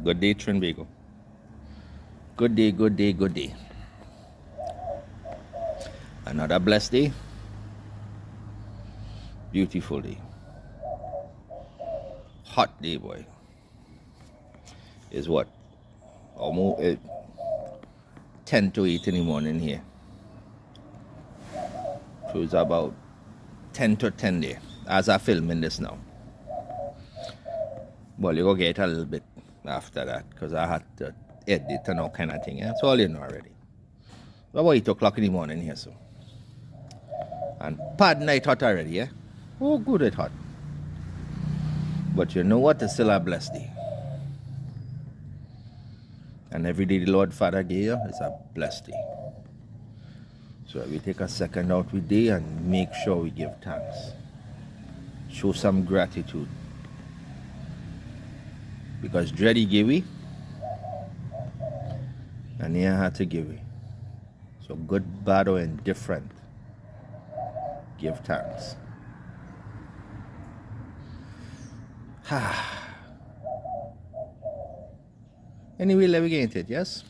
Good day, Trinbago. Good day, good day, good day. Another blessed day. Beautiful day. Hot day, boy. Is what? Almost 10 to 8 in the morning here. So it's about 10 to 10 there as I'm filming this now. Well, you're going to get a little bit after that because I had to edit and all kind of thing. Yeah? That's all you know already. It's about 8 o'clock in the morning here, so. And pad night hot already, yeah? Oh, good, it's hot. But you know what? It's still a blessed day. And every day the Lord Father gave you is a blessed day. So we take a second out with day and make sure we give thanks. Show some gratitude. Because Dreddy gave we, and he had to give we. So good, bad, or indifferent, give thanks. Anyway, let me get into it, yes?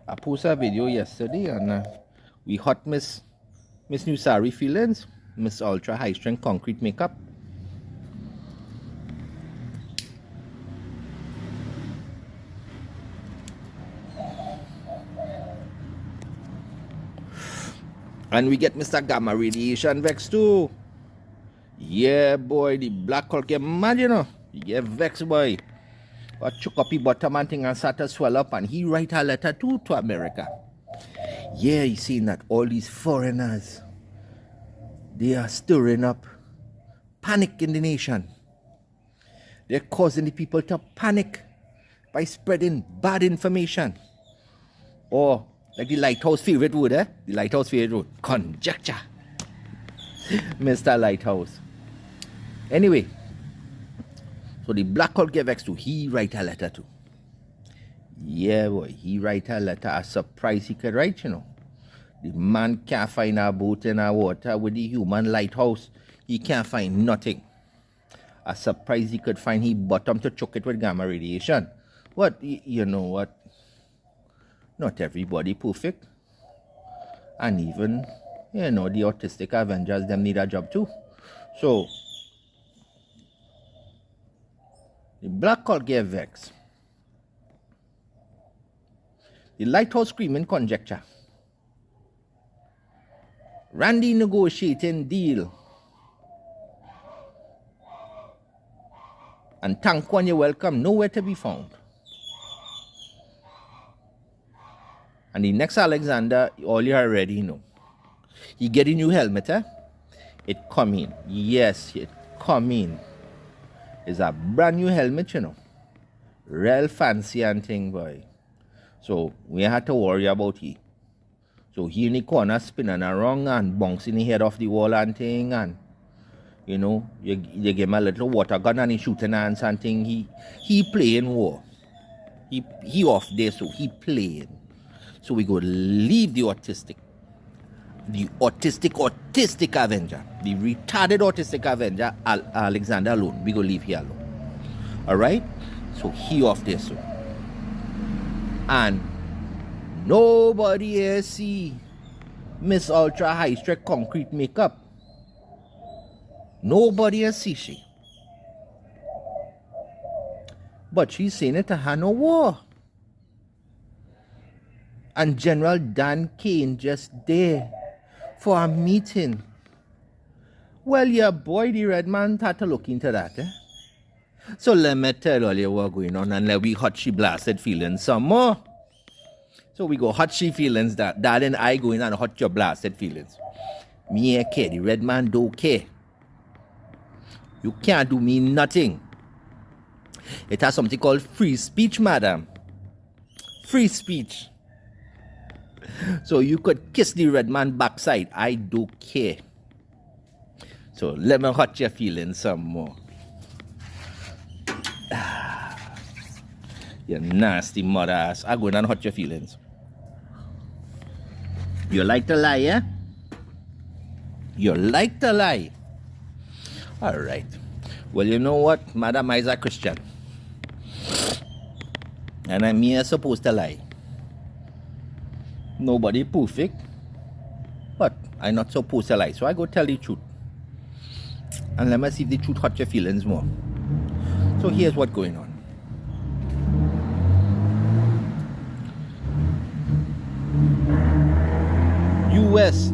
I posted a video yesterday and we hot Miss New Sari feelings, Miss Ultra High Strength Concrete Makeup. And we get Mr. Gamma Radiation Vex too. Yeah, boy, the black hole get mad, you know. He get Vex, boy. But choke up his bottom and thing and start to swell up, and he write a letter too to America. Yeah, he's saying that all these foreigners, they are stirring up panic in the nation. They're causing the people to panic by spreading bad information. Or like the Lighthouse favorite word, eh? The Lighthouse favorite word, conjecture. Mr. Lighthouse. Anyway, so the black hole get vexed too. He write a letter too. Yeah, boy, he write a letter. A surprise he could write, you know. The man can't find a boat in a water with the human lighthouse. He can't find nothing. A surprise he could find. He bottom to choke it with gamma radiation. What, you know what? Not everybody perfect. And even, you know, the autistic Avengers, them need a job too. So, the black hole get vexed. The lighthouse screaming conjecture. Randy negotiating deal. And thank one you welcome, nowhere to be found. And the next Alexander, all you already know. He get a new helmet, eh? It come in. Yes, it come in. It's a brand new helmet, you know. Real fancy and thing, boy. So, we had to worry about he. So, he in the corner spinning around and bouncing the head off the wall and thing. And, you know, you give him a little water gun and he shooting hands and thing. He playing war. He off there, so he playing. So, we go leave the autistic Avenger, the retarded autistic Avenger, Alexander alone. We go leave here alone. Alright? So he off there, so. And nobody here see Miss Ultra High Strength Concrete Makeup. Nobody here see she. But she's saying it to her no war. And General Dan Caine just there for a meeting. Well, your boy, the red man, had to look into that, eh? So let me tell all you what's going on and let we hot she blasted feelings some more. So we go hot she feelings that Dad and I go in and hot your blasted feelings. Me ain't care, the red man don't care. You can't do me nothing. It has something called free speech, madam. Free speech. So you could kiss the red man backside. I don't care. So let me hurt your feelings some more. You nasty mother ass. I'm going to hurt your feelings. You like to lie, yeah? You like to lie. All right. Well, you know what? Madam is a Christian. And I'm here supposed to lie. Nobody perfect, but I'm not supposed to lie. So I go tell the truth. And let me see if the truth hurt your feelings more. So here's what's going on. U.S.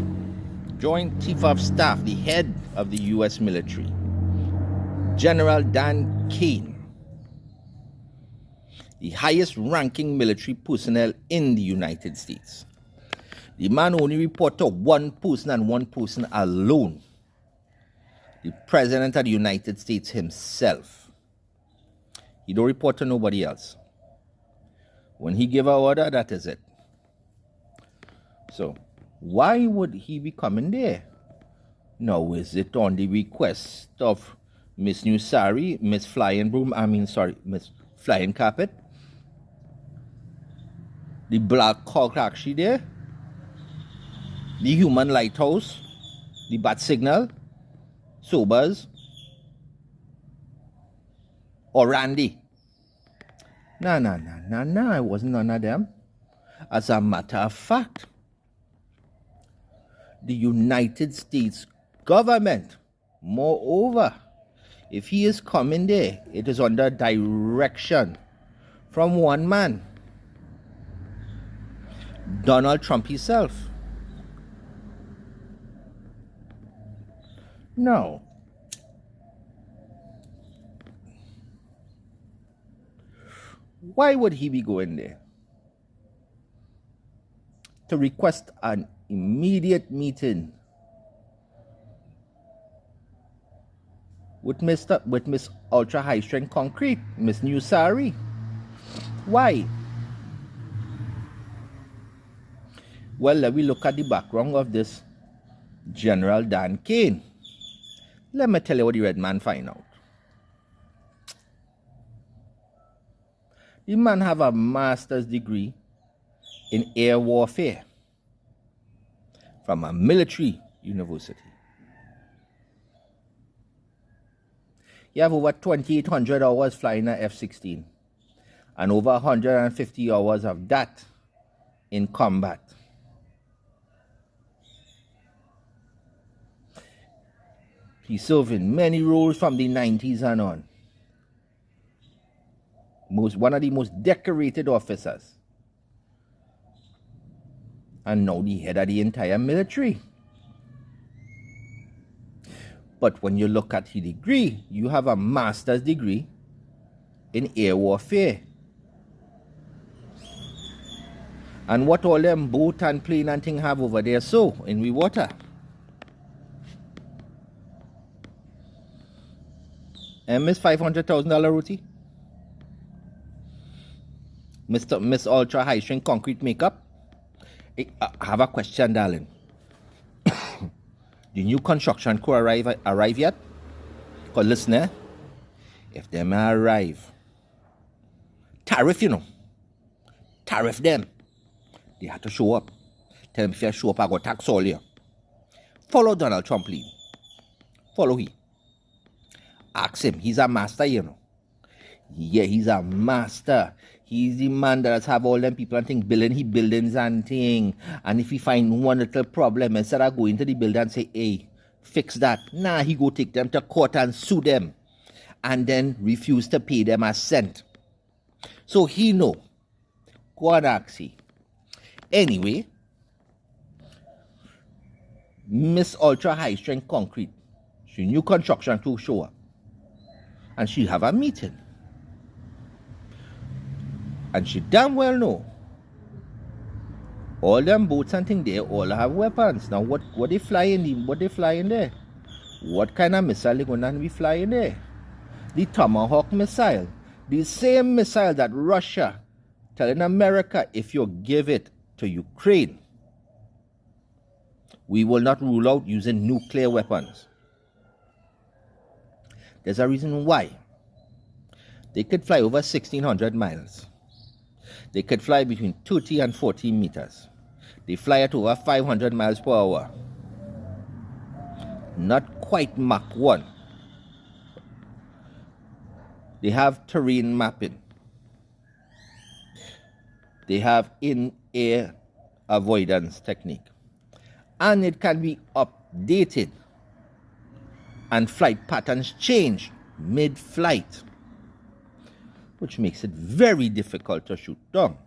Joint Chief of Staff, the head of the U.S. military, General Dan Caine, the highest ranking military personnel in the United States. The man only reported to one person and one person alone, the President of the United States himself. He don't report to nobody else. When he give an order, that is it. So, why would he be coming there? Now, is it on the request of Miss New Sari, Miss Flying Carpet? The Black Hawk actually there? The Human Lighthouse? The Bat Signal? Sobers? Or Randy? No, it wasn't none of them. As a matter of fact, the United States government, moreover, if he is coming there, it is under direction from one man, Donald Trump himself. Now, why would he be going there? To request an immediate meeting with Miss Ultra High Strength Concrete, Miss New Sari. Why? Well, let me look at the background of this General Dan Caine. Let me tell you what the red man find out. The man have a master's degree in air warfare from a military university. You have over 2,800 hours flying an F-16 and over 150 hours of that in combat. He served in many roles from the 90s and on. One of the most decorated officers. And now the head of the entire military. But when you look at his degree, you have a master's degree in air warfare. And what all them boat and plane and thing have over there so in the water? And Miss $500,000 roti? Miss Ultra High Strength Concrete Makeup? I have a question, darling. The new construction crew arrive yet? Because listen, if they may arrive, tariff, tariff them. They have to show up. Tell them if you show up, I go tax all you. Follow Donald Trump lead. Follow him. Ask him. He's a master, Yeah, he's a master. He's the man that has have all them people and thing building his buildings and thing. And if he find one little problem, instead of going to the building and say, hey, fix that. Nah, he go take them to court and sue them. And then refuse to pay them a cent. So he know. Go and ask him. Anyway, Miss Ultra High Strength Concrete, she new construction crew show up. And she have a meeting. And she damn well know all them boats and things there all have weapons. Now what they flying there? What kind of missile they gonna be flying there? The Tomahawk missile. The same missile that Russia telling America, if you give it to Ukraine, we will not rule out using nuclear weapons. There's a reason why. They could fly over 1,600 miles. They could fly between 30 and 40 meters. They fly at over 500 miles per hour. Not quite Mach 1. They have terrain mapping. They have in-air avoidance technique. And it can be updated and flight patterns change mid-flight, which makes it very difficult to shoot down.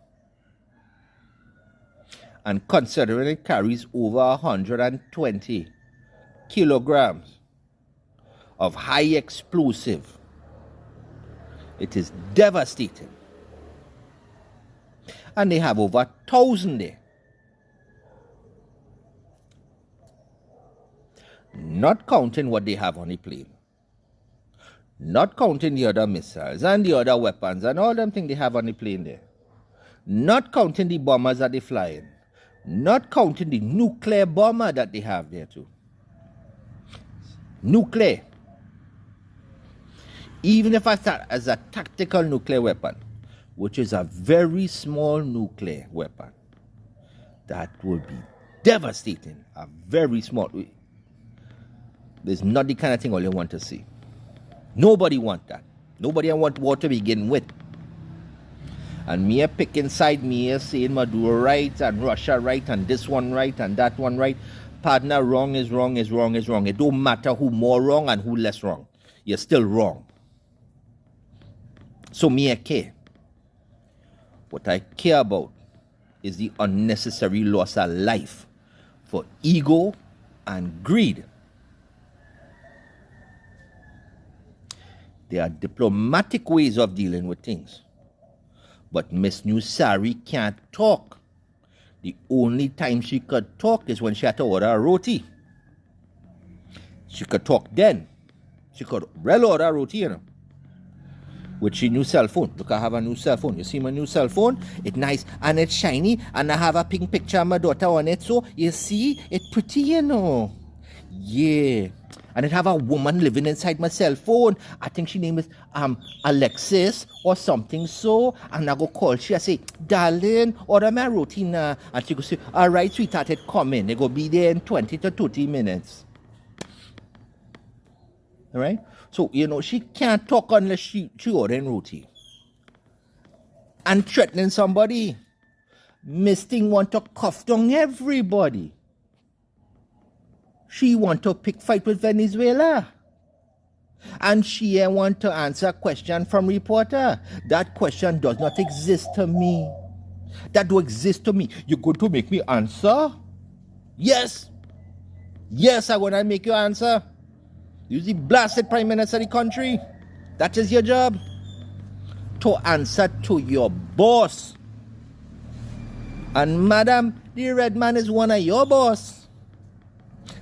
And considering it carries over 120 kilograms of high explosive, it is devastating. And they have over 1,000 there. Not counting what they have on the plane. Not counting the other missiles and the other weapons and all them things they have on the plane there. Not counting the bombers that they fly in. Not counting the nuclear bomber that they have there too. Nuclear. Even if I start as a tactical nuclear weapon, which is a very small nuclear weapon, that would be devastating. A very small. There's not the kind of thing all you want to see. Nobody want that. Nobody want war to begin with. And me pick inside me saying Maduro right and Russia right and this one right and that one right. Partner, wrong is wrong is wrong is wrong. It don't matter who more wrong and who less wrong. You're still wrong. So me I care. What I care about is the unnecessary loss of life for ego and greed. There are diplomatic ways of dealing with things. But Miss Nusari can't talk. The only time she could talk is when she had to order a roti. She could talk then. She could really order a roti, you know. With she new cell phone. Look, I have a new cell phone. You see my new cell phone? It's nice and it's shiny and I have a pink picture of my daughter on it. So, you see, it's pretty, you know. Yeah. And it have a woman living inside my cell phone. I think she name is Alexis or something so. And I go call she, I say, darling, order my roti now. And she go say, all right, sweetheart, it coming. It go be there in 20 to 30 minutes. All right? So, you know, she can't talk unless she ordering roti. And threatening somebody. Miss Thing want to cuff down everybody. She want to pick fight with Venezuela. And she want to answer a question from reporter. That question does not exist to me. That do exist to me. You going to make me answer? Yes. Yes, I'm going to make you answer. You're the blasted prime minister of the country. That is your job. To answer to your boss. And madam, the red man is one of your boss.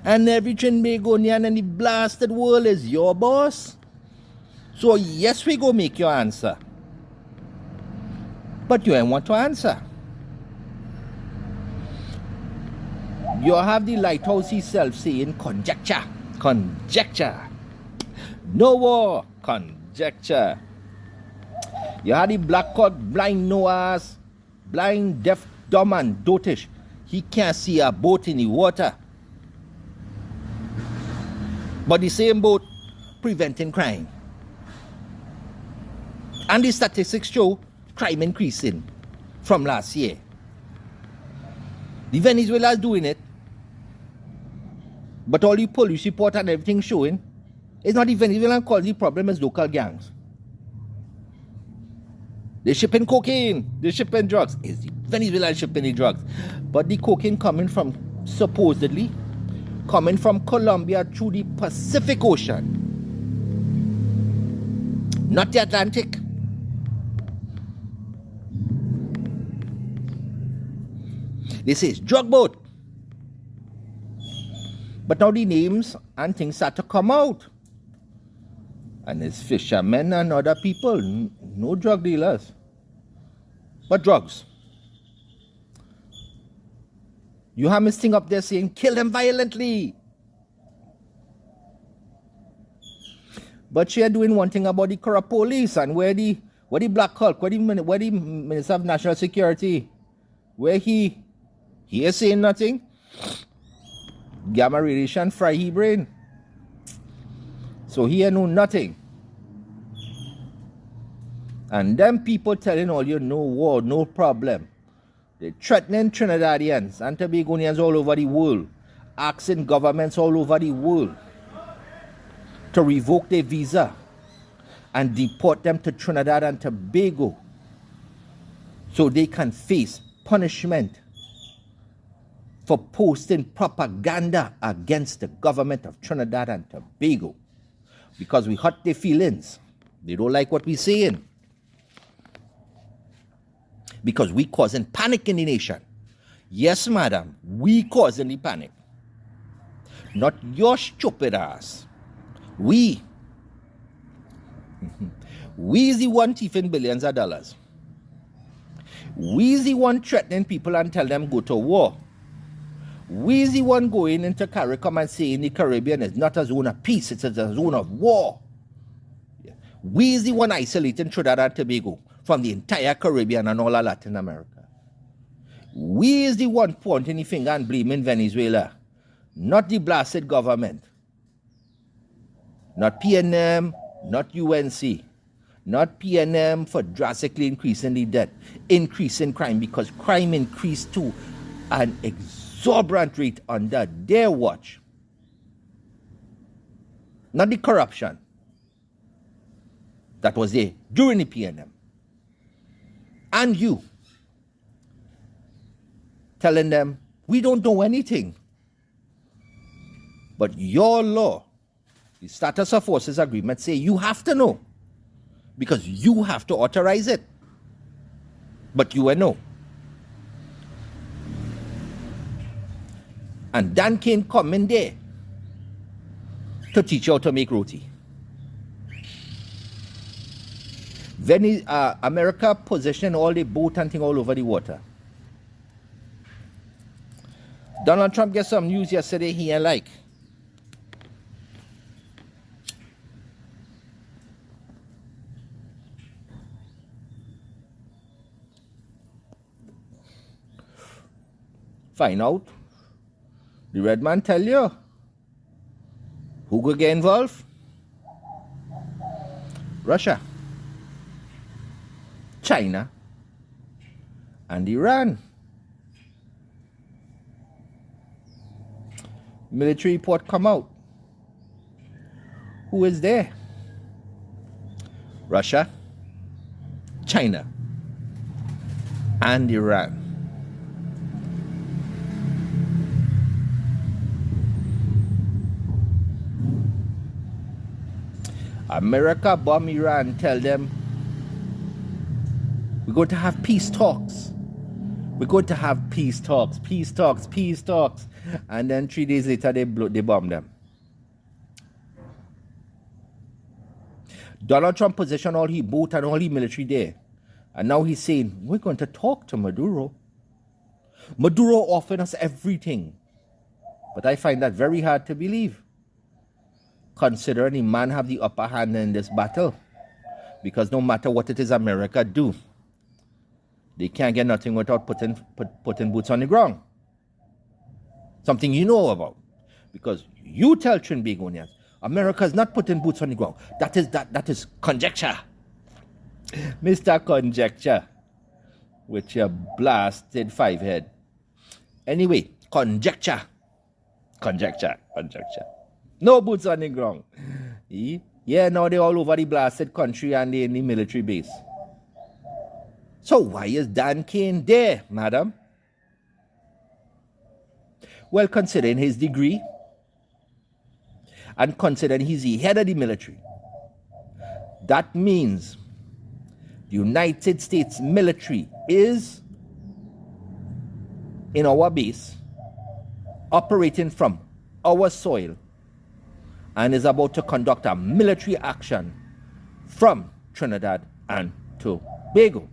And every Trinbagonian in the blasted world is your boss. So yes, we go make your answer. But you ain't want to answer. You have the lighthouse himself saying conjecture. Conjecture. No war. Conjecture. You have the black cock, blind nose, blind, deaf, dumb and dotish. He can't see a boat in the water. But the same boat preventing crime. And the statistics show crime increasing from last year. The Venezuela is doing it. But all the police report and everything showing, it's not the Venezuelan cause the problem, is local gangs. They're shipping cocaine, they're shipping drugs. It's the Venezuelan shipping the drugs. But the cocaine coming from, supposedly, coming from Colombia through the Pacific Ocean. Not the Atlantic. They say it's drug boat. But now the names and things start to come out. And it's fishermen and other people. No drug dealers. But drugs. You have this thing up there saying, kill them violently. But she are doing one thing about the corrupt police and where the Black Hulk, where the Minister of National Security, where he is saying nothing. Gamma radiation fry he brain. So he know nothing. And them people telling all you no war, no problem. They're threatening Trinidadians and Tobagonians all over the world, asking governments all over the world to revoke their visa and deport them to Trinidad and Tobago so they can face punishment for posting propaganda against the government of Trinidad and Tobago because we hurt their feelings. They don't like what we're saying because we causing panic in the nation. Yes, madam, we causing the panic. Not your stupid ass. We is the one thieving billions of dollars. We is the one threatening people and tell them go to war. We is the one going into CARICOM and saying the Caribbean is not a zone of peace, it's a zone of war. We is the one isolating Trinidad and Tobago from the entire Caribbean and all of Latin America. We is the one pointing the finger and blaming Venezuela, not the blasted government. Not PNM, not UNC, not PNM for drastically increasing the debt, increasing crime, because crime increased to an exorbitant rate under their watch. Not the corruption that was there during the PNM. And you telling them, we don't know anything. But your law, the Status of Forces Agreement, say you have to know because you have to authorize it. But you will know. And Dan Caine come in there to teach you how to make roti. America positioned all the boat and thing all over the water. Donald Trump get some news yesterday he ain't like. Find out. The red man tell you who could get involved? Russia, China, and Iran. Military report come out. Who is there? Russia, China, and Iran. America bomb Iran, tell them we're going to have peace talks. We're going to have peace talks. And then 3 days later, they bomb them. Donald Trump positioned all his boat and all his military there. And now he's saying, we're going to talk to Maduro. Maduro offered us everything. But I find that very hard to believe, considering the man have the upper hand in this battle. Because no matter what it is America do, they can't get nothing without putting boots on the ground. Something you know about. Because you tell Trinbagonians, America is not putting boots on the ground. That is conjecture. Mr. Conjecture. With your blasted 5-head. Anyway, conjecture. No boots on the ground. Yeah, now they're all over the blasted country and they're in the military base. So why is Dan Caine there, madam? Well, considering his degree and considering he's the head of the military, that means the United States military is in our base, operating from our soil, and is about to conduct a military action from Trinidad and Tobago.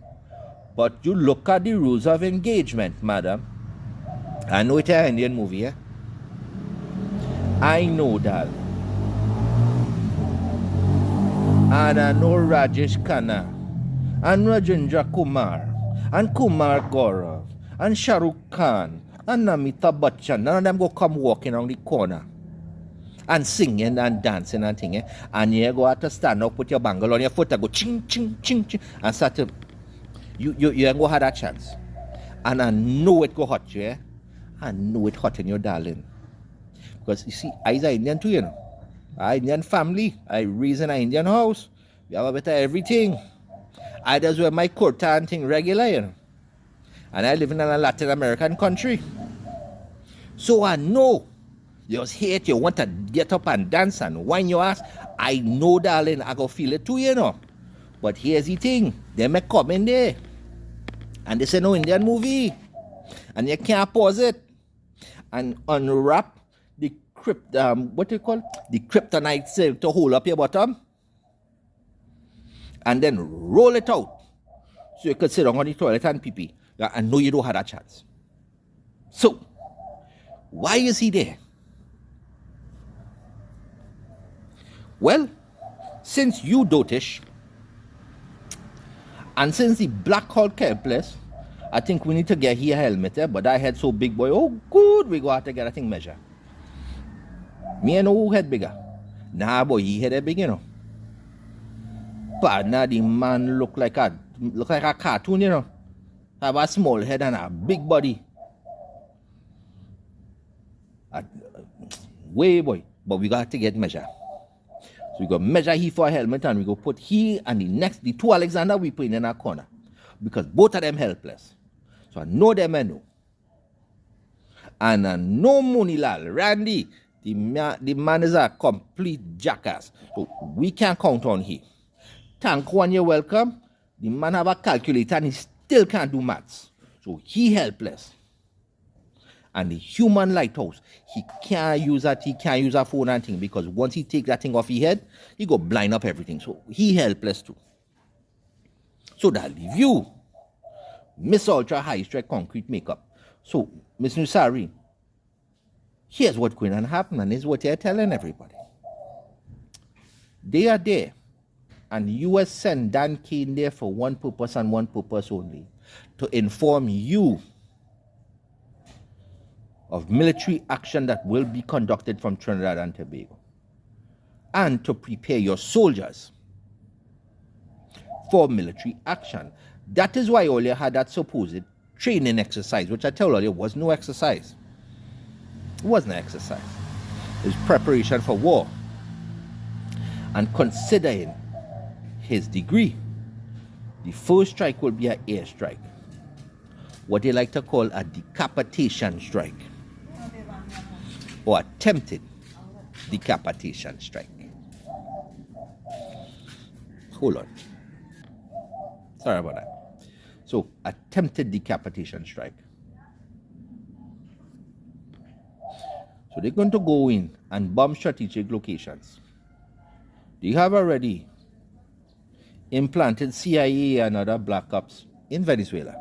But you look at the rules of engagement, madam. I know it's an Indian movie, eh? I know that. And I know Rajesh Khanna, and Rajendra Kumar, and Kumar Gaurav, and Shah Rukh Khan, and Namita Bachchan. None of them go come walking around the corner and singing and dancing and thing, eh? And you go have to stand up with your bangle on your foot and go ching, ching, ching, ching, and start to... You ain't go have that chance. And I know it go hot you, eh? I know it hot in your darling. Because you see, I's an Indian too, you know. I Indian family. I raised in an Indian house. We have a bit of everything. I just wear my kurta and thing regular, you know. And I live in a Latin American country. So I know you just hate, you want to get up and dance and whine your ass. I know, darling, I go feel it too, you know. But here's the thing. They may come in there. And they say no Indian movie. And you can't pause it. And unwrap the what do you call it? The kryptonite silk to hold up your bottom. And then roll it out. So you could sit down on the toilet and pee-pee. I know you don't have that chance. So, why is he there? Well, since you dotish, and since the Black Hulk helpless, I think we need to get here a helmet, eh? But that head so big, boy. Oh, good, we go have to get a thing measure. Me and who head bigger? Nah, boy, he head big, you know. But now the man look like a cartoon, you know. Have a small head and a big body. Way, boy. But we got to get measure. So we go measure he for a helmet and we go put he and the two Alexander we put in our corner. Because both of them helpless. So I know them I know. And I know Munilal, Randy, the man is a complete jackass. So we can't count on him. Thank one, you're welcome. The man have a calculator and he still can't do maths. So he helpless. And the human lighthouse, he can't use that, he can't use a phone and thing because once he take that thing off his head, he go blind up everything. So he helpless too. So that leave you. Miss Ultra High Strength Concrete Makeup. So, Miss Nusari, here's what's going to happen and this is what you're telling everybody. They are there. And the US sent Dan Caine there for one purpose and one purpose only. To inform you of military action that will be conducted from Trinidad and Tobago. And to prepare your soldiers for military action. That is why all you had that supposed training exercise, which I tell you was no exercise. It wasn't an exercise. It was preparation for war. And considering his degree, the first strike will be an air strike. What they like to call a decapitation strike. Or attempted decapitation strike. Hold on. Sorry about that. So, attempted decapitation strike. So they're going to go in and bomb strategic locations. They have already implanted CIA and other black ops in Venezuela.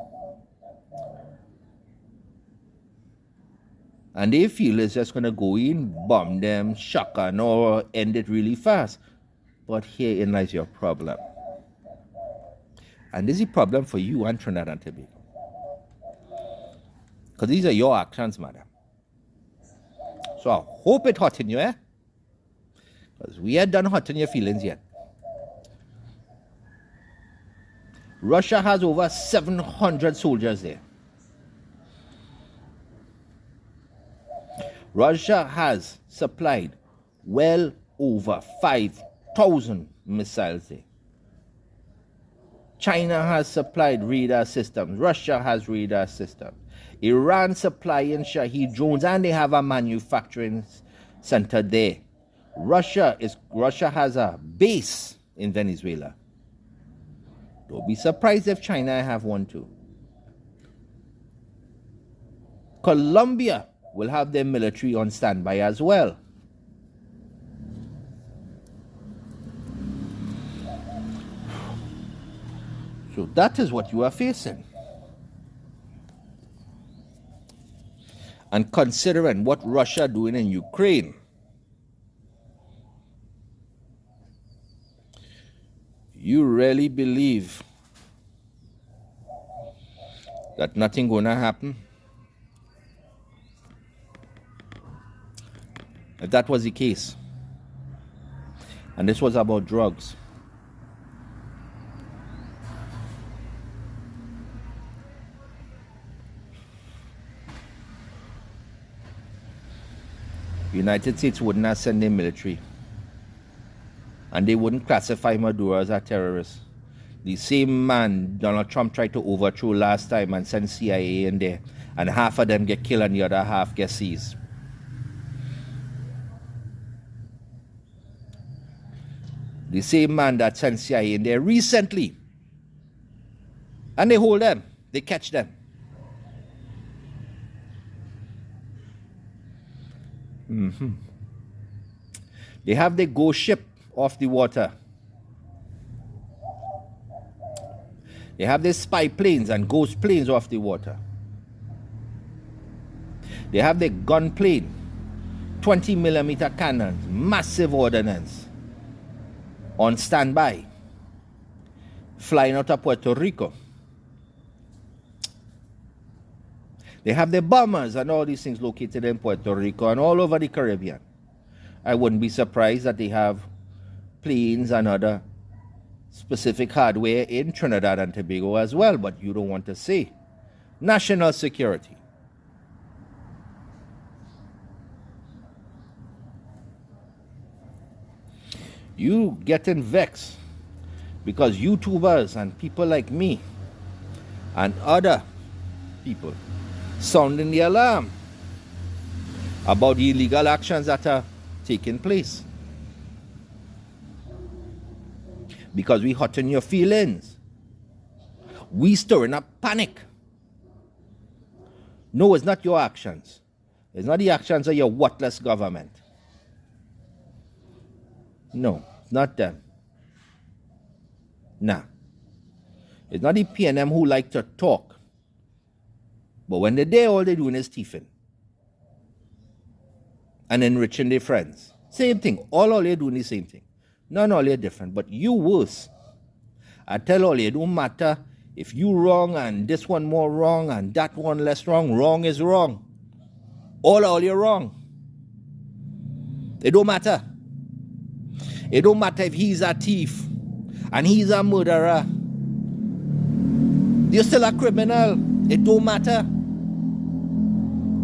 And they feel it's just going to go in, bomb them, shaka, or end it really fast. But herein lies your problem. And this is a problem for you and Trinidad and Tobago. Because these are your actions, madam. So I hope it hot in you, eh? Because we ain't done hot in your feelings yet. Russia has over 700 soldiers there. Russia has supplied well over 5,000 missiles there. China has supplied radar systems. Russia has radar systems. Iran supplying Shahed drones, and they have a manufacturing center there. Russia has a base in Venezuela. Don't be surprised if China have one too. Colombia will have their military on standby as well. So that is what you are facing. And considering what Russia doing in Ukraine, you really believe that nothing gonna happen? If that was the case, and this was about drugs, United States wouldn't have sent their military. And they wouldn't classify Maduro as a terrorist. The same man Donald Trump tried to overthrow last time and send CIA in there. And half of them get killed and the other half get seized. The same man that sent CIA in there recently. And they hold them. They catch them. They have the ghost ship off the water. They have the spy planes and ghost planes off the water. They have the gun plane, 20mm cannons, massive ordnance on standby, flying out of Puerto Rico. They have the bombers and all these things located in Puerto Rico and all over the Caribbean. I wouldn't be surprised that they have planes and other specific hardware in Trinidad and Tobago as well, but you don't want to say. National security. You getting vexed because YouTubers and people like me and other people sounding the alarm about the illegal actions that are taking place. Because we hurting your feelings. We stirring up panic. No, it's not your actions. It's not the actions of your worthless government. No, not them. Nah. It's not the PNM who like to talk. But when they're there, all they're doing is thieving. And enriching their friends. Same thing. All they're doing is the same thing. None all they're different. But you worse. I tell all you, it don't matter if you wrong and this one more wrong and that one less wrong. Wrong is wrong. All you're wrong. It don't matter. It don't matter if he's a thief and he's a murderer. You're still a criminal. It don't matter.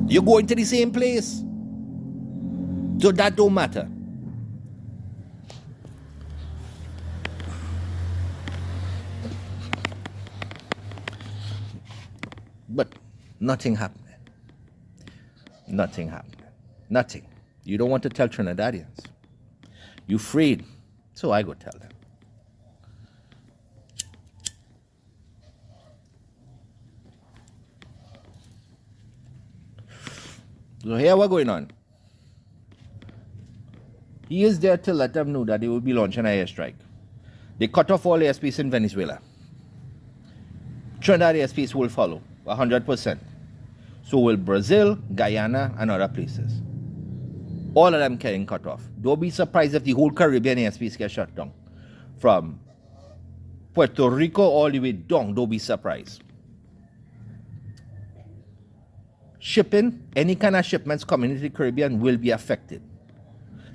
You're going to the same place. So that don't matter. But nothing happened. Nothing happened. Nothing. You don't want to tell Trinidadians. You afraid. So I go tell them. So here what's going on. He is there to let them know that they will be launching an airstrike. They cut off all airspace in Venezuela. Trinidad airspace will follow, 100%. So will Brazil, Guyana, and other places. All of them getting cut off. Don't be surprised if the whole Caribbean airspace gets shut down. From Puerto Rico all the way down, don't be surprised. Shipping, any kind of shipments coming into the Caribbean will be affected.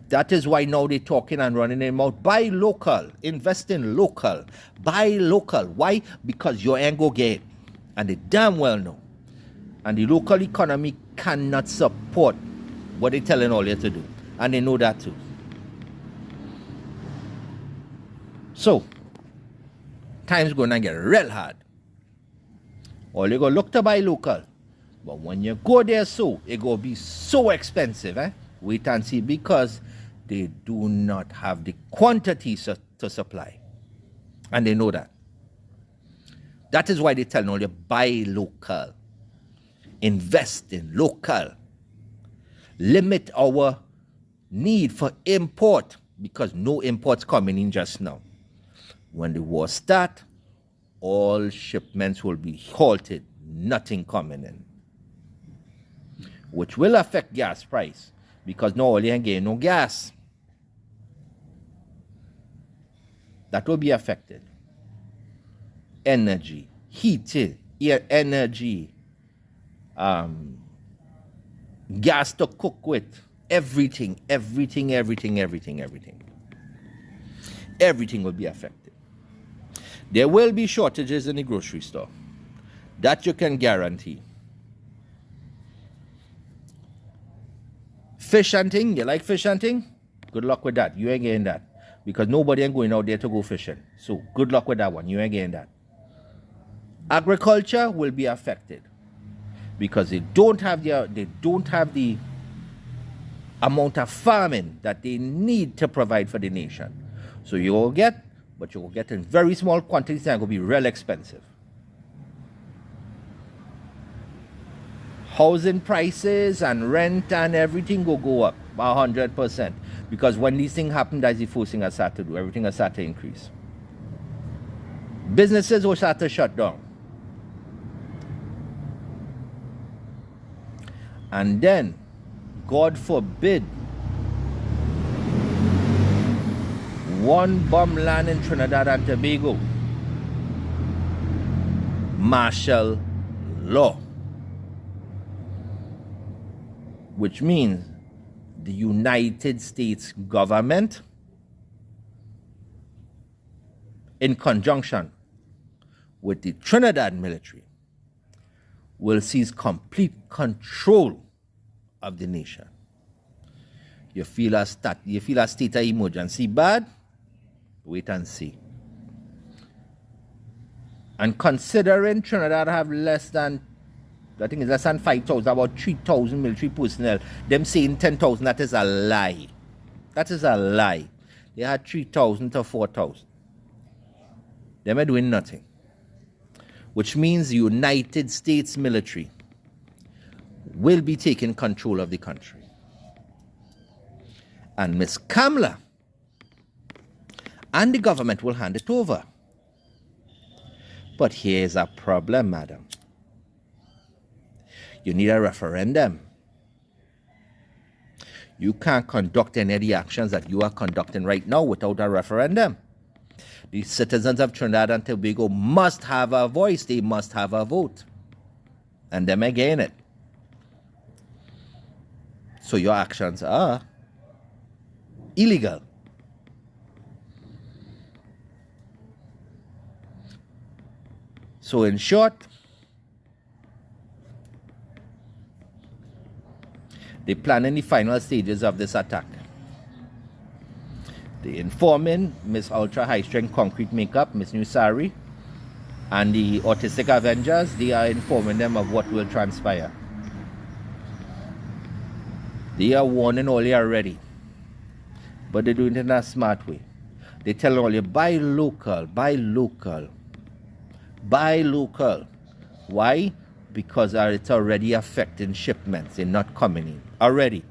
That is why now they're talking and running their mouth. Buy local, invest in local, buy local. Why? Because you ain't go get it. And they damn well know. And the local economy cannot support what they're telling all you to do. And they know that too. So, time's going to get real hard. All you go look to buy local. But when you go there so, it going to be so expensive. Wait and see, because they do not have the quantities to supply. And they know that. That is why they tell all you buy local. Invest in local. Limit our need for import, because no imports coming in just now. When the war starts, all shipments will be halted. Nothing coming in. Which will affect gas price, because now all you ain't getting no gas. That will be affected. Energy, heating, air energy, gas to cook with, everything will be affected. There will be shortages in the grocery store. That you can guarantee. Fish hunting, you like fish hunting? Good luck with that. You ain't getting that. Because nobody ain't going out there to go fishing. So good luck with that one. You ain't getting that. Agriculture will be affected. Because they don't have the amount of farming that they need to provide for the nation. So you will get, but you will get in very small quantities and it will be real expensive. Housing prices and rent and everything will go up by 100%. Because when these things happen, that's the first thing I start to do. Everything will start to increase. Businesses will start to shut down. And then, God forbid, one bomb land in Trinidad and Tobago. Martial law. Which means the United States government, in conjunction with the Trinidad military, will seize complete control of the nation. You feel a state of emergency bad? Wait and see. And considering Trinidad have less than 5,000, about 3,000 military personnel, them saying 10,000, that is a lie. That is a lie. They had 3,000 to 4,000. Them are doing nothing. Which means the United States military will be taking control of the country. And Miss Kamala and the government will hand it over. But here's a problem, madam. You need a referendum. You can't conduct any of the actions that you are conducting right now without a referendum. The citizens of Trinidad and Tobago must have a voice. They must have a vote. And them again it. So your actions are illegal. So in short, they planning the final stages of this attack. They informing Miss Ultra High Strength Concrete Makeup, Miss Nusari, and the Autistic Avengers. They are informing them of what will transpire. They are warning all you already, but they do it in a smart way. They tell all you, buy local, buy local, buy local. Why? Because it's already affecting shipments. They're not coming in already.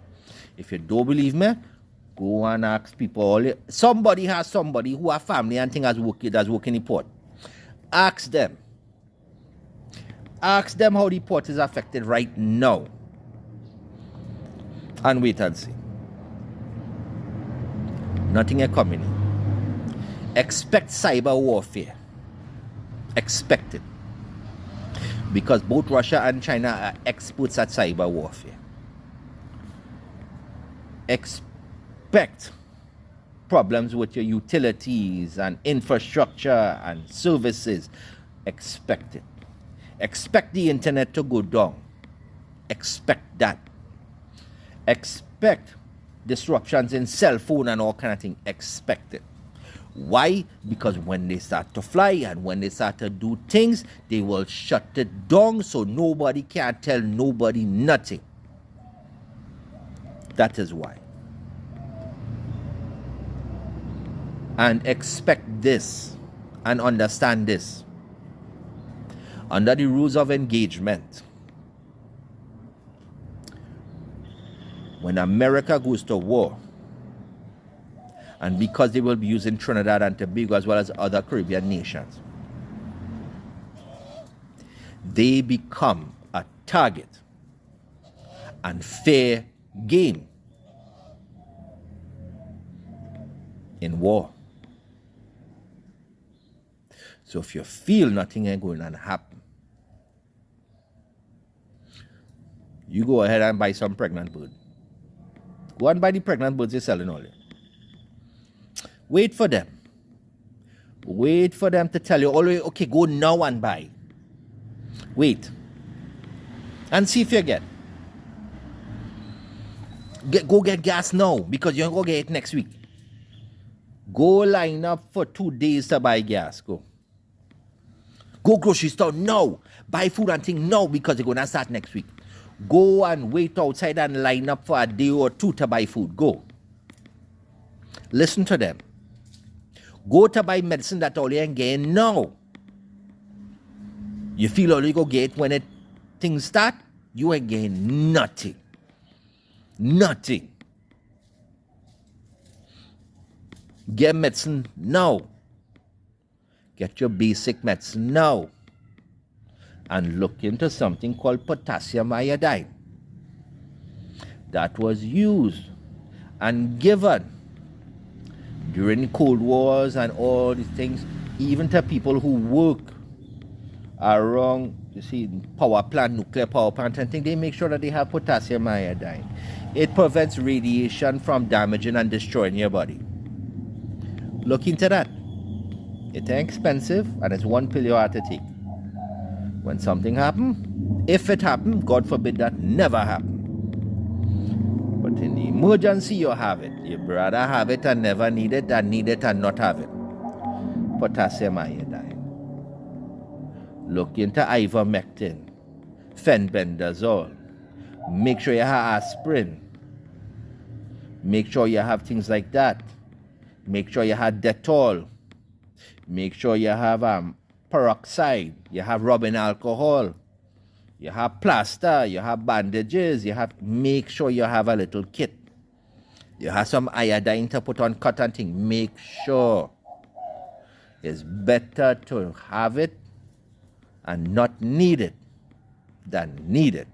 If you don't believe me, go and ask people. Somebody has somebody who have family and thing that's working in the port. Ask them. Ask them how the port is affected right now. And wait and see. Nothing is coming in. Expect cyber warfare. Expect it. Because both Russia and China are experts at cyber warfare. Expect problems with your utilities and infrastructure and services. Expect it. Expect the internet to go down. Expect that. Expect disruptions in cell phone and all kind of things. Expect it. Why? Because when they start to fly and when they start to do things, they will shut it down so nobody can tell nobody nothing. That is why. And expect this and understand this. Under the rules of engagement, when America goes to war, and because they will be using Trinidad and Tobago as well as other Caribbean nations, they become a target and fair game in war. So if you feel nothing ain't going to happen, you go ahead and buy some pregnant bird. Go and buy the pregnant birds they're selling all there. Wait for them. Wait for them to tell you, okay, go now and buy. Wait. And see if you get. Go get gas now because you're going to get it next week. Go line up for 2 days to buy gas. Go grocery store now. Buy food and things now because you're going to start next week. Go and wait outside and line up for a day or two to buy food. Go. Listen to them. Go to buy medicine that all you ain't getting now. You feel all you go get when things start, you ain't getting nothing. Nothing. Get medicine now. Get your basic medicine now. And look into something called potassium iodine. That was used and given during the Cold Wars and all these things, even to people who work around, you see, power plant, nuclear power plant and things, they make sure that they have potassium iodine. It prevents radiation from damaging and destroying your body. Look into that. It ain't expensive and it's 1 pill you have to take. When something happen, if it happen, God forbid that never happen. But in the emergency, you have it. You'd rather have it and never need it than need it and not have it. Potassium iodine. Look into ivermectin, fenbendazole. Make sure you have aspirin. Make sure you have things like that. Make sure you have Dettol. Make sure you have peroxide. You have rubbing alcohol. You have plaster. You have bandages. Make sure you have a little kit. You have some iodine to put on cut and thing. Make sure. It's better to have it and not need it than need it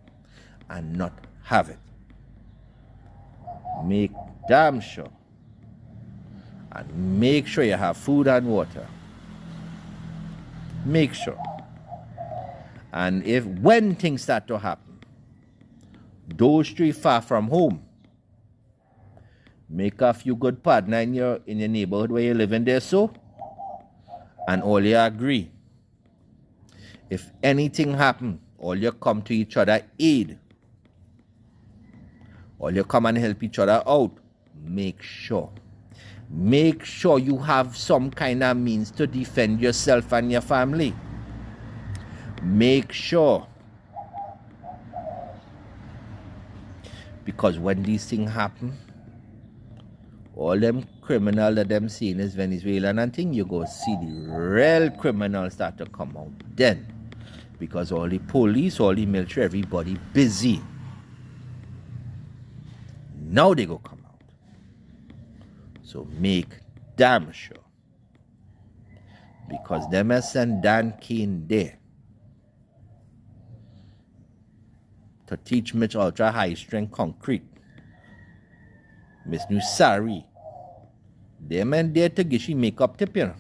and not have it. Make damn sure. And make sure you have food and water. Make sure. And when things start to happen, those three far from home, make a few good partner in your neighborhood where you live in there, so, and all you agree. If anything happen, all you come to each other aid. All you come and help each other out. Make sure. Make sure you have some kind of means to defend yourself and your family. Make sure. Because when these things happen, all them criminal that them seeing is Venezuelan and thing, you go see the real criminals start to come out then. Because all the police, all the military, everybody busy. Now they go come out. So make damn sure. Because them has sent Dan Caine there to teach Mitch ultra high strength concrete. Miss Nusari. Them and there to get she makeup tip, you know.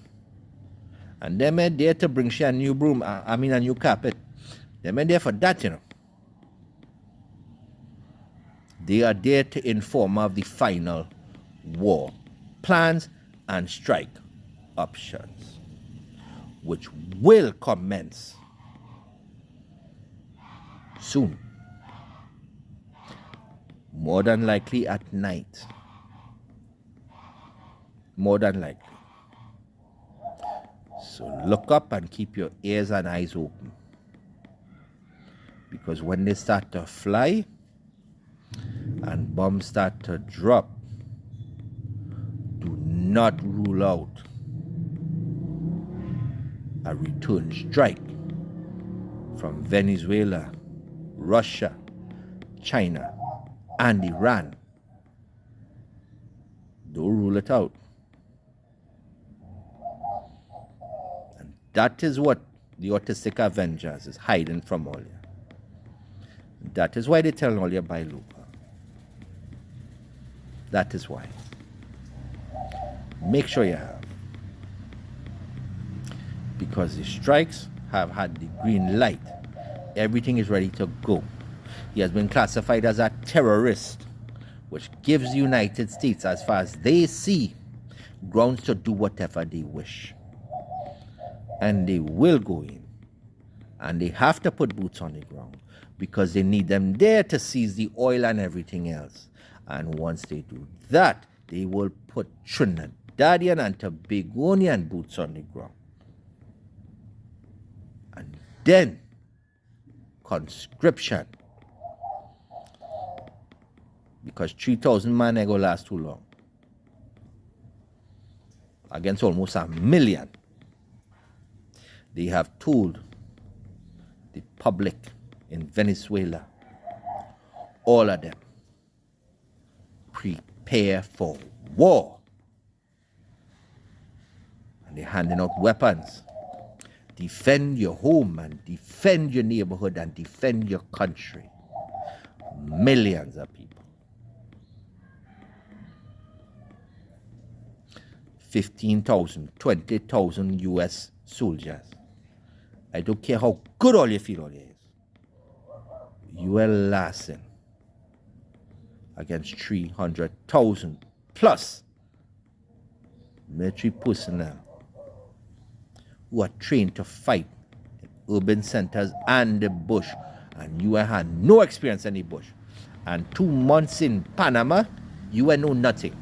And them and there to bring she a new broom, a new carpet. Them and there for that, you know. They are there to inform of the final war plans and strike options, which will commence soon. More than likely at night. More than likely. So look up and keep your ears and eyes open. Because when they start to fly and bombs start to drop, do not rule out a return strike from Venezuela, Russia, China, and Iran. Don't rule it out. And that is what the autistic Avengers is hiding from all you. That is why they tell all you buy Lupa. That is why. Make sure you have. Because the strikes have had the green light. Everything is ready to go. He has been classified as a terrorist, which gives the United States, as far as they see, grounds to do whatever they wish. And they will go in. And they have to put boots on the ground because they need them there to seize the oil and everything else. And once they do that, they will put Trinidadian and Tobagonian boots on the ground. And then conscription. Because 3,000 men ain't gonna last too long. Against almost 1 million. They have told the public in Venezuela, all of them, prepare for war. And they're handing out weapons. Defend your home and defend your neighborhood and defend your country. Millions of people. 15,000, 20,000 US soldiers. I don't care how good all you feel all is. You are lasting against 300,000 plus military personnel who are trained to fight in urban centers and the bush. And you had no experience in the bush. And 2 months in Panama, you know nothing.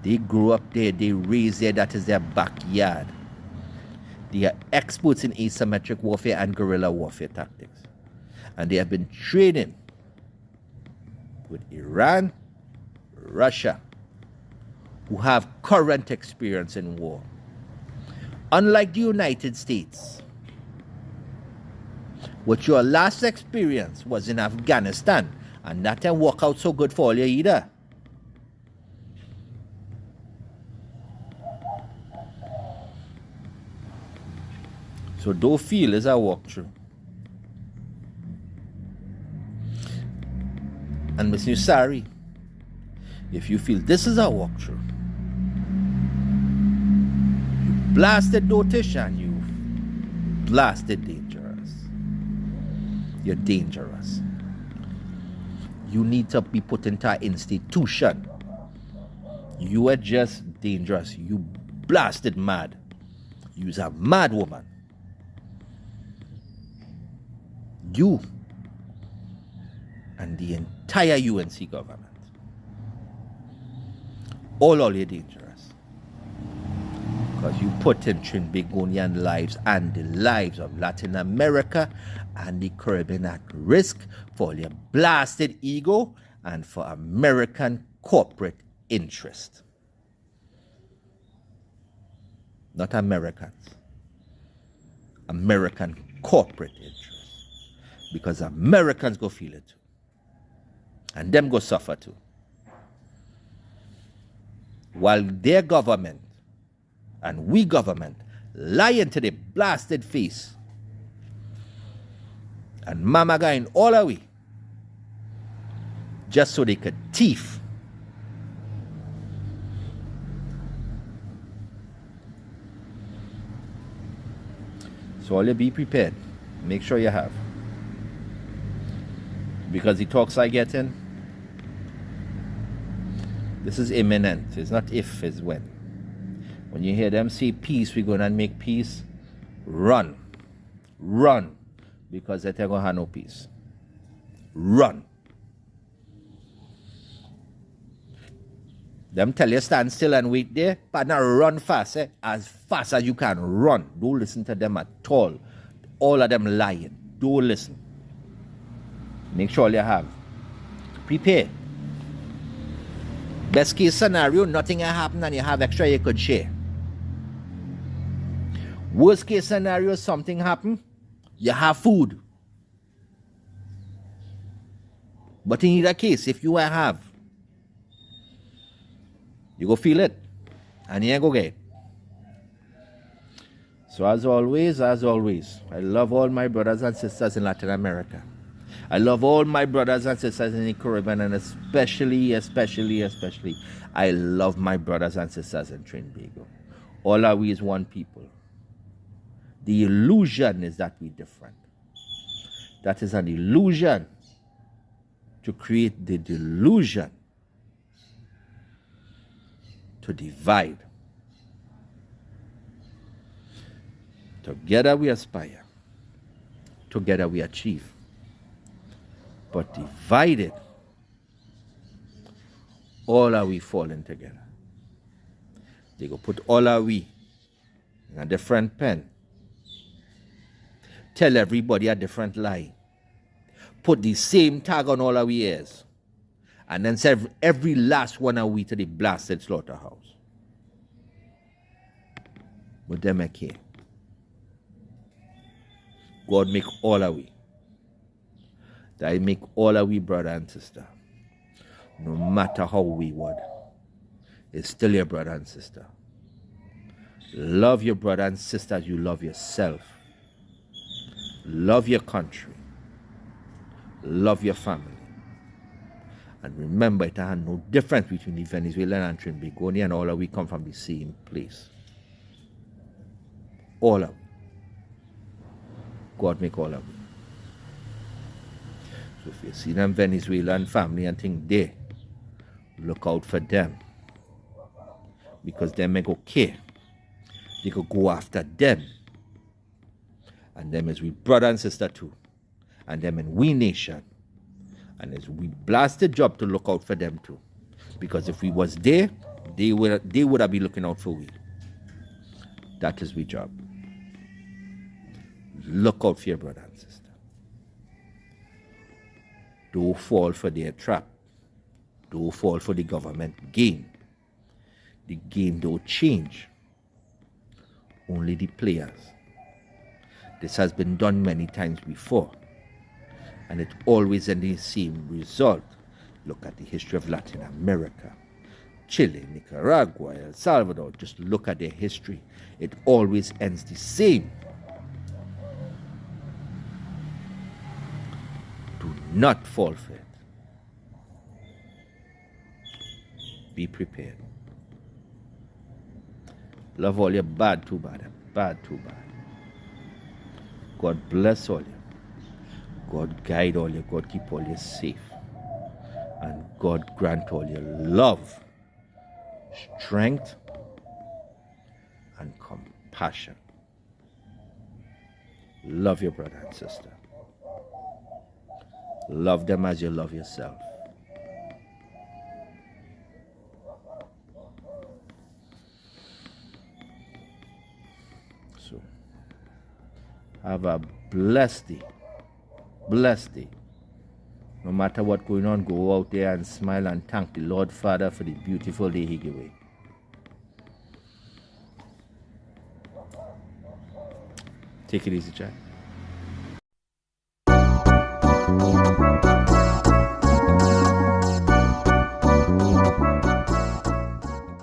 They grew up there, they raised there, that is their backyard. They are experts in asymmetric warfare and guerrilla warfare tactics. And they have been training with Iran, Russia, who have current experience in war. Unlike the United States, which your last experience was in Afghanistan, and that didn't work out so good for all you either. So don't feel as I walk through. And Mr. Sorry, if you feel this is a walkthrough, you blasted notice and you blasted dangerous. You're dangerous. You need to be put into an institution. You are just dangerous. You blasted mad. You're a mad woman. You and the entire UNC government. All you're dangerous. Because you put in Trinbagonian lives and the lives of Latin America and the Caribbean at risk for your blasted ego and for American corporate interest. Not Americans. American corporate interest. Because Americans go feel it too. And them go suffer too. While their government and we government lying to the blasted face and mama going all away just so they could thief. So all you be prepared. Make sure you have. Because the talks I get in, this is imminent. It's not if, it's when. When you hear them say peace, we're going to make peace, run. Run. Because they're going to have no peace. Run. Them tell you stand still and wait there, but now run fast, as fast as you can. Run. Don't listen to them at all. All of them lying. Don't listen. Make sure you have. Prepare. Best case scenario, nothing will happen and you have extra you could share. Worst case scenario, something happen, you have food. But in either case, if you have, you go feel it and you ain't go get it. So as always, I love all my brothers and sisters in Latin America. I love all my brothers and sisters in the Caribbean, and especially, I love my brothers and sisters in Trinidad. All are we is one people. The illusion is that we're different. That is an illusion to create the delusion to divide. Together we aspire. Together we achieve. But divided, all of we falling together. They go put all of we in a different pen. Tell everybody a different lie. Put the same tag on all of we ears. And then send every last one of we to the blasted slaughterhouse. But them I care. God make all of we. That He make all of we brother and sister. No matter how wayward. It's still your brother and sister. Love your brother and sister as you love yourself. Love your country. Love your family. And remember, it has no difference between the Venezuelan and Trinidad, and all of we come from the same place. All of it. God make all of it. So if you see them Venezuelan family and think they, look out for them. Because them may go care. They could go after them. And them is we brother and sister too. And them in we nation. And it's we blasted job to look out for them too. Because if we was there, they would have been looking out for we. That is we job. Look out for your brother and sister. Don't fall for their trap. Don't fall for the government game. The game don't change. Only the players. This has been done many times before. And it always ends in the same result. Look at the history of Latin America. Chile, Nicaragua, El Salvador. Just look at their history. It always ends the same. Do not fall for it. Be prepared. Love all you bad too bad. Bad too bad. God bless all you. God guide all you. God keep all you safe. And God grant all you love, strength, and compassion. Love your brother and sister. Love them as you love yourself. So, have a blessed day. Blessed day. No matter what going on, go out there and smile and thank the Lord Father for the beautiful day He gave you. Take it easy, child.